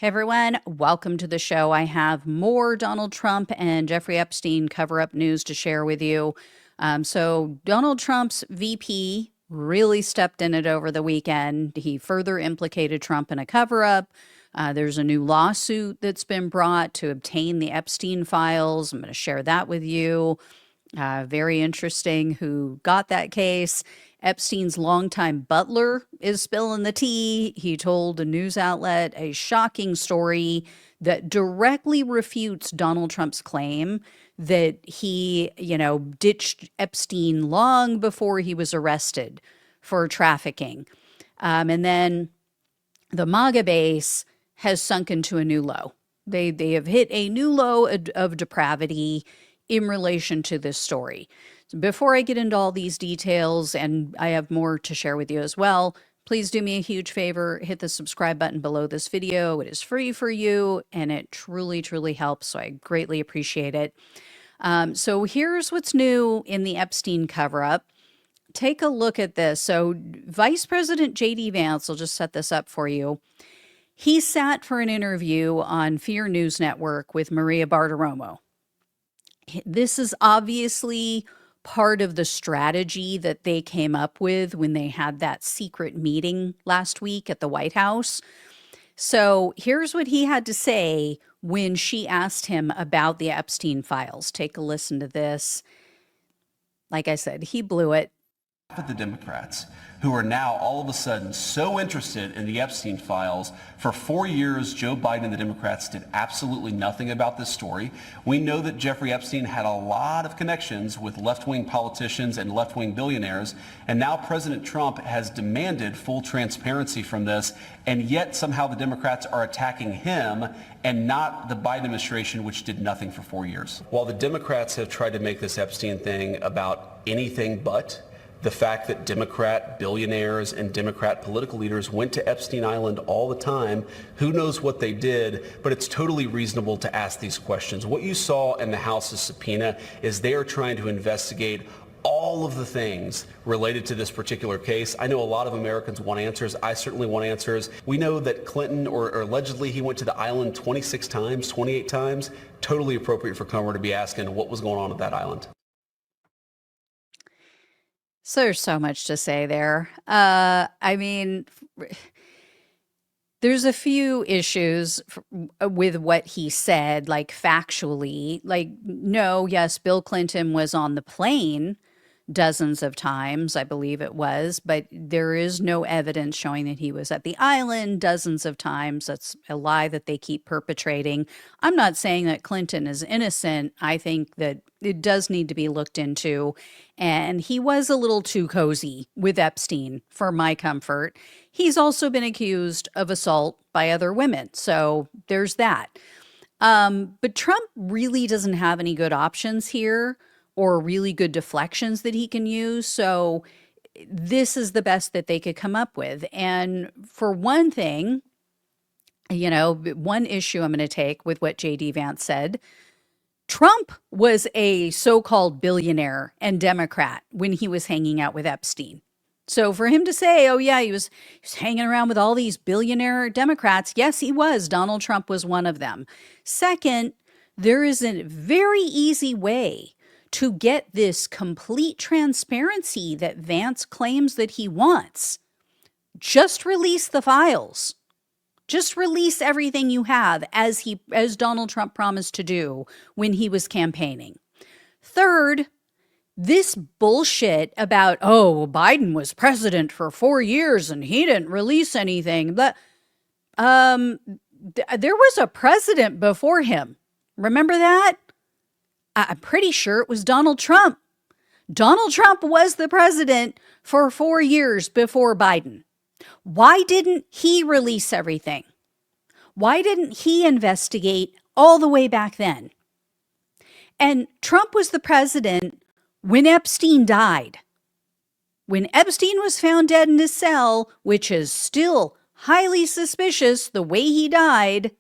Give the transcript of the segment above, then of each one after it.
Hey everyone, welcome to the show. I have more Donald Trump and Jeffrey Epstein cover-up news to share with you. So Donald Trump's VP really stepped in it over the weekend. He further implicated Trump in a cover-up. There's a new lawsuit that's been brought to obtain the Epstein files. I'm going to share that with you. Very interesting who got that case. Epstein's longtime butler is spilling the tea. He told a news outlet a shocking story that directly refutes Donald Trump's claim that he, ditched Epstein long before he was arrested for trafficking. And then the MAGA base has sunk into a new low. They have hit a new low of depravity in relation to this story. So before I get into all these details, and I have more to share with you as well, please do me a huge favor, hit the subscribe button below this video. It is free for you, and it truly, truly helps, so I greatly appreciate it. So here's what's new in the Epstein cover-up. Take a look at this. So Vice President JD Vance, I'll just set this up for you. He sat for an interview on Fear News Network with Maria Bartiromo. This is obviously part of the strategy that they came up with when they had that secret meeting last week at the White House. So here's what he had to say when she asked him about the Epstein files. Take a listen to this. Like I said, he blew it. Of the Democrats who are now all of a sudden so interested in the Epstein files. For 4 years, Joe Biden and the Democrats did absolutely nothing about this story. We know that Jeffrey Epstein had a lot of connections with left-wing politicians and left-wing billionaires, and now President Trump has demanded full transparency from this, and yet somehow the Democrats are attacking him and not the Biden administration, which did nothing for 4 years. While the Democrats have tried to make this Epstein thing about anything but the fact that Democrat billionaires and Democrat political leaders went to Epstein Island all the time. Who knows what they did, but it's totally reasonable to ask these questions. What you saw in the House's subpoena is they are trying to investigate all of the things related to this particular case. I know a lot of Americans want answers. I certainly want answers. We know that Clinton, or allegedly he went to the island 26 times, 28 times. Totally appropriate for Comer to be asking what was going on at that island. So there's so much to say there. There's a few issues with what he said, like factually. Like, no, yes, Bill Clinton was on the plane dozens of times, I believe it was, but there is no evidence showing that he was at the island dozens of times. That's a lie that they keep perpetrating. I'm not saying that Clinton is innocent. I think that it does need to be looked into. And he was a little too cozy with Epstein for my comfort. He's also been accused of assault by other women. So there's that. But Trump really doesn't have any good options here or really good deflections that he can use. So this is the best that they could come up with. And for one thing, one issue I'm going to take with what JD Vance said, Trump was a so-called billionaire and Democrat when he was hanging out with Epstein. So for him to say, oh yeah, he was hanging around with all these billionaire Democrats, yes, he was. Donald Trump was one of them. Second, there is a very easy way to get this complete transparency that Vance claims that he wants. Just release the files. Just release everything you have, as Donald Trump promised to do when he was campaigning. Third, this bullshit about, oh, Biden was president for 4 years and he didn't release anything. But there was a president before him. Remember that? I'm pretty sure it was Donald Trump. Donald Trump was the president for 4 years before Biden. Why didn't he release everything? Why didn't he investigate all the way back then? And Trump was the president when Epstein died. When Epstein was found dead in his cell, which is still highly suspicious the way he died,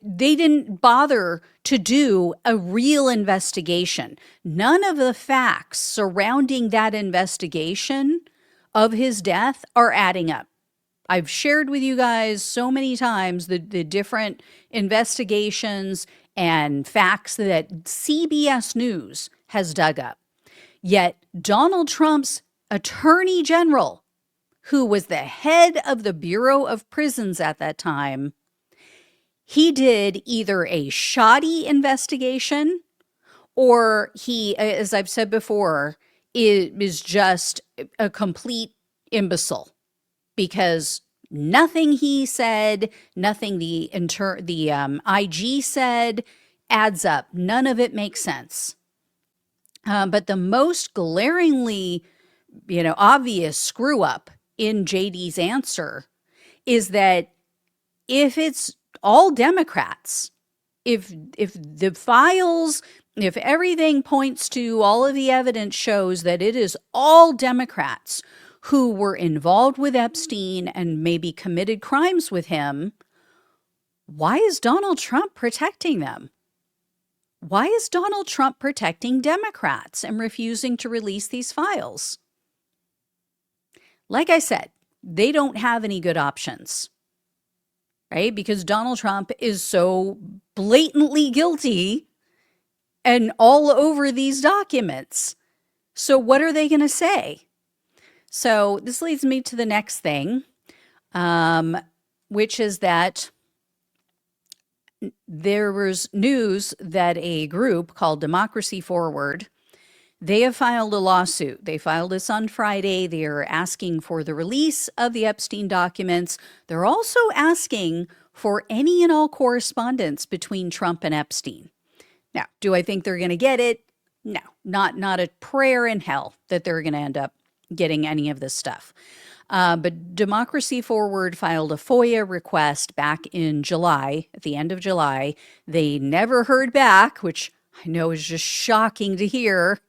they didn't bother to do a real investigation. None of the facts surrounding that investigation of his death are adding up. I've shared with you guys so many times the different investigations and facts that CBS News has dug up. Yet Donald Trump's attorney general, who was the head of the Bureau of Prisons at that time, he did either a shoddy investigation or he, as I've said before, is just a complete imbecile, because nothing he said, nothing the IG said adds up. None of it makes sense. But the most glaringly, obvious screw up in JD's answer is that if it's all Democrats, if the files, if everything points to, all of the evidence shows that it is all Democrats who were involved with Epstein and maybe committed crimes with him, why is Donald Trump protecting them? Why is Donald Trump protecting Democrats and refusing to release these files? Like I said, they don't have any good options, right? Because Donald Trump is so blatantly guilty and all over these documents. So what are they going to say? So this leads me to the next thing, which is that there was news that a group called Democracy Forward, they have filed a lawsuit. They filed this on Friday. They are asking for the release of the Epstein documents. They're also asking for any and all correspondence between Trump and Epstein. Now, do I think they're going to get it? No, not a prayer in hell that they're going to end up getting any of this stuff. But Democracy Forward filed a FOIA request back in July, at the end of July. They never heard back, which I know is just shocking to hear,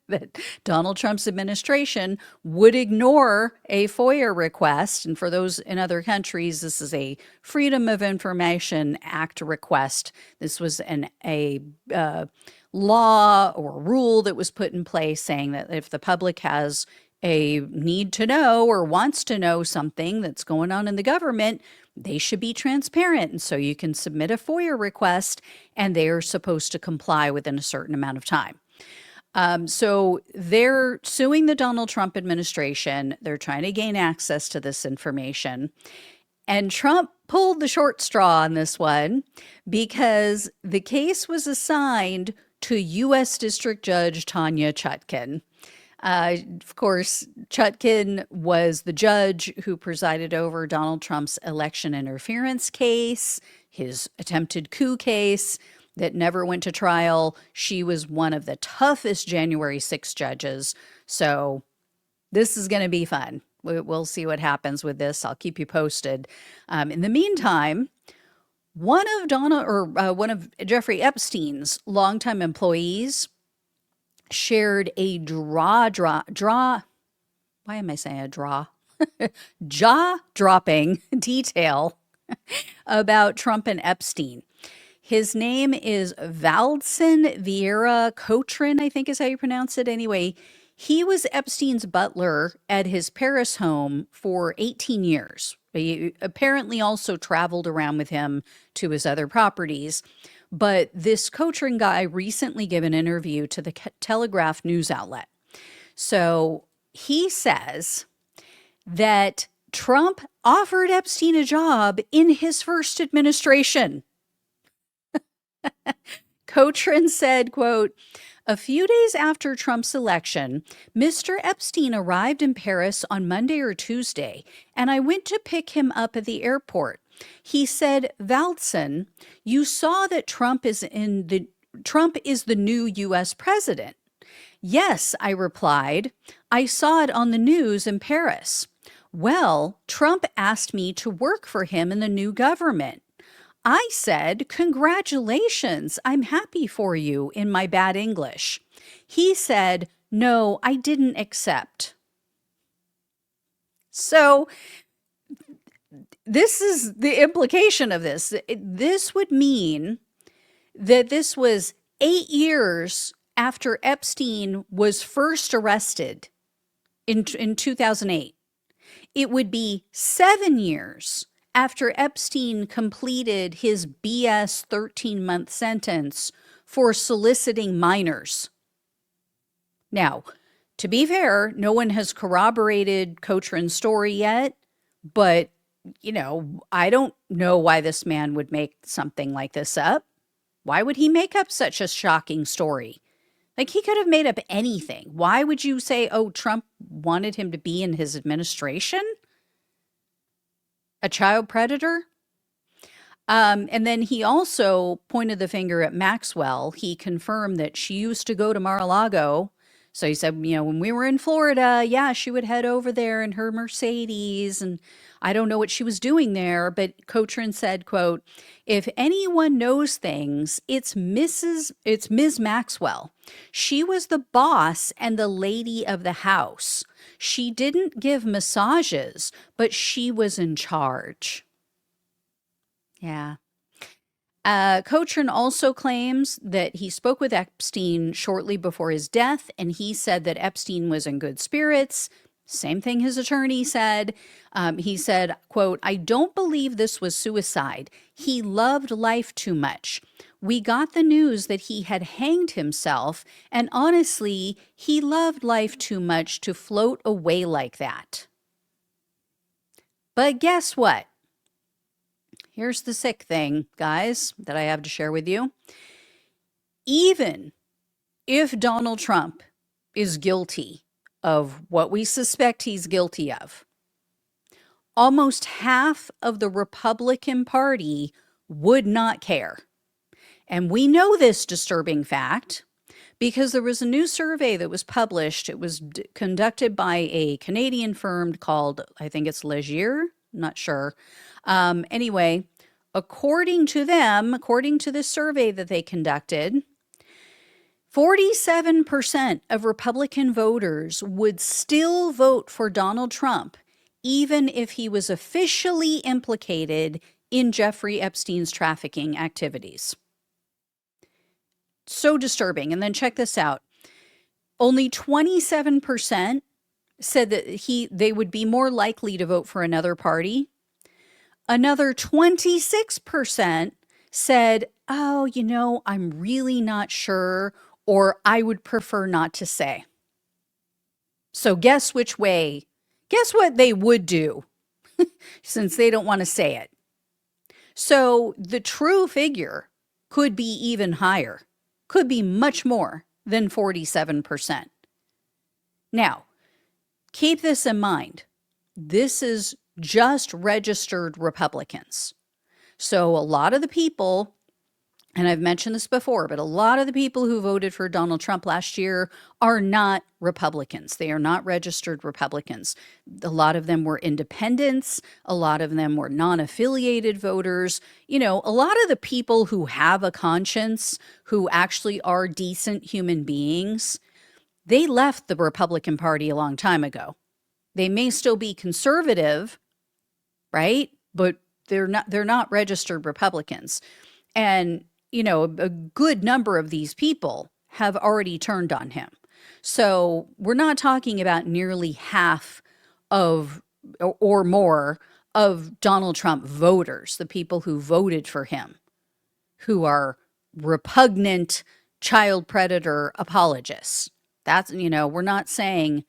that Donald Trump's administration would ignore a FOIA request. And for those in other countries, this is a Freedom of Information Act request. This was a law or rule that was put in place saying that if the public has a need to know or wants to know something that's going on in the government, they should be transparent. And so you can submit a FOIA request and they are supposed to comply within a certain amount of time. So they're suing the Donald Trump administration. They're trying to gain access to this information. And Trump pulled the short straw on this one because the case was assigned to U.S. District Judge Tanya Chutkan. Of course, Chutkan was the judge who presided over Donald Trump's election interference case, his attempted coup case that never went to trial. She was one of the toughest January 6th judges. So this is going to be fun. We'll see what happens with this. I'll keep you posted. In the meantime, one of Jeffrey Epstein's longtime employees shared a jaw-dropping detail about Trump and Epstein. His name is Valdson Vieira Cochran, I think is how you pronounce it. Anyway, he was Epstein's butler at his Paris home for 18 years. He apparently also traveled around with him to his other properties. But this Cochran guy recently gave an interview to the Telegraph news outlet. So he says that Trump offered Epstein a job in his first administration. Cochran said, quote, "A few days after Trump's election, Mr. Epstein arrived in Paris on Monday or Tuesday, and I went to pick him up at the airport. He said, Valdson, you saw that Trump is the new U.S. president. Yes, I replied. I saw it on the news in Paris. Well, Trump asked me to work for him in the new government. I said, congratulations, I'm happy for you in my bad English. He said, no, I didn't accept." So this is the implication of this. This would mean that this was 8 years after Epstein was first arrested in 2008. It would be 7 years after Epstein completed his BS 13-month sentence for soliciting minors. Now, to be fair, no one has corroborated Cochran's story yet, but, I don't know why this man would make something like this up. Why would he make up such a shocking story? Like, he could have made up anything. Why would you say, oh, Trump wanted him to be in his administration? A child predator? And then he also pointed the finger at Maxwell. He confirmed that she used to go to Mar-a-Lago. So he said, when we were in Florida, yeah, she would head over there in her Mercedes, and I don't know what she was doing there, but Cochran said, quote, if anyone knows things, it's Ms. Maxwell. She was the boss and the lady of the house. She didn't give massages, but she was in charge. Yeah. Cochran also claims that he spoke with Epstein shortly before his death, and he said that Epstein was in good spirits. Same thing his attorney said. He said, quote, I don't believe this was suicide. He loved life too much. We got the news that he had hanged himself, and honestly, he loved life too much to float away like that. But guess what? Here's the sick thing, guys, that I have to share with you. Even if Donald Trump is guilty of what we suspect he's guilty of, almost half of the Republican Party would not care. And we know this disturbing fact because there was a new survey that was published. It was conducted by a Canadian firm called, I think it's Leger, I'm not sure. Anyway, according to them, according to this survey that they conducted, 47% of Republican voters would still vote for Donald Trump, even if he was officially implicated in Jeffrey Epstein's trafficking activities. So disturbing. And then check this out. Only 27% said that they would be more likely to vote for another party. Another 26% said, oh, I'm really not sure, or I would prefer not to say. So guess what they would do since they don't want to say it. So the true figure could be even higher, could be much more than 47%. Now, keep this in mind. This is just registered Republicans. So a lot of the people, and I've mentioned this before, but a lot of the people who voted for Donald Trump last year are not Republicans. They are not registered Republicans. A lot of them were independents. A lot of them were non-affiliated voters. A lot of the people who have a conscience, who actually are decent human beings, they left the Republican Party a long time ago. They may still be conservative, right? But they're not registered Republicans. And, a good number of these people have already turned on him. So we're not talking about nearly half of or more of Donald Trump voters, the people who voted for him, who are repugnant child predator apologists. That's, we're not saying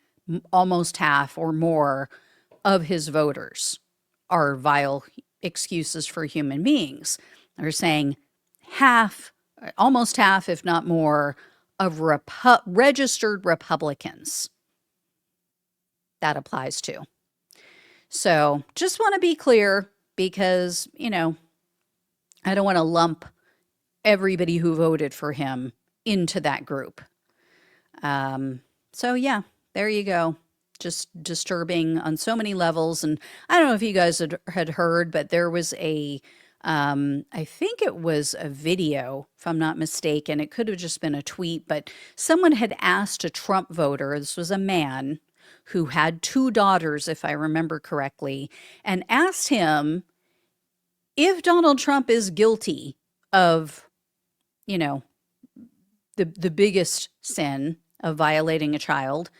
almost half or more of his voters are vile excuses for human beings. They're saying almost half, if not more, of registered Republicans that applies to. So just want to be clear because, I don't want to lump everybody who voted for him into that group. So yeah, there you go. Just disturbing on so many levels. And I don't know if you guys had heard, but there was I think it was a video, if I'm not mistaken. It could have just been a tweet, but someone had asked a Trump voter, this was a man who had 2 daughters, if I remember correctly, and asked him if Donald Trump is guilty of, the biggest sin of violating a child.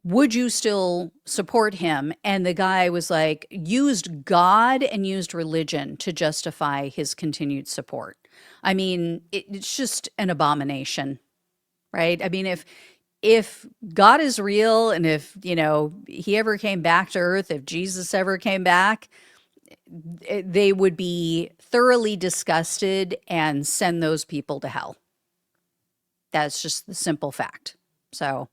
would you still support him? And the guy was like, used God and used religion to justify his continued support. I mean, it's just an abomination, right? I mean, if God is real and if, he ever came back to earth, if Jesus ever came back, they would be thoroughly disgusted and send those people to hell. That's just the simple fact. So,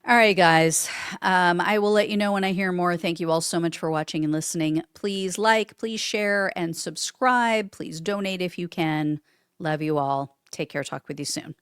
all right, guys. I will let you know when I hear more. Thank you all so much for watching and listening. Please like, please share, and subscribe. Please donate if you can. Love you all. Take care. Talk with you soon.